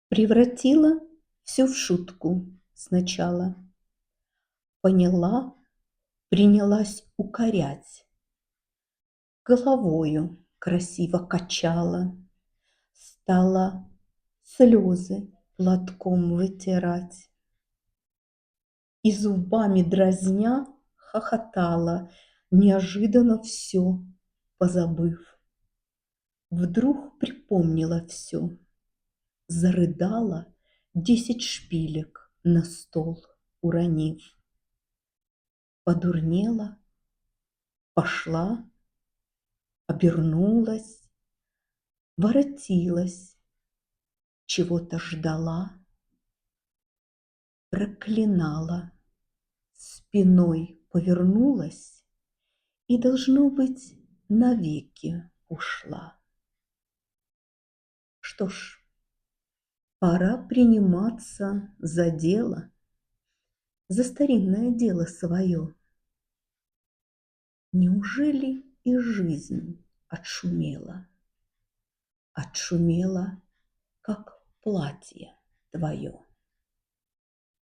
Превратила все в шутку сначала. Поняла, принялась укорять, головою красиво качала, стала слезы платком вытирать и зубами дразня хохотала, неожиданно все позабыв. Вдруг припомнила все, зарыдала, 10 шпилек на стол уронив. Подурнела, пошла, обернулась, воротилась, чего-то ждала, проклинала, спиной повернулась и, должно быть, навеки ушла. Что ж, пора приниматься за дело, за старинное дело свое. Неужели и жизнь отшумела? Отшумела, как платье твое.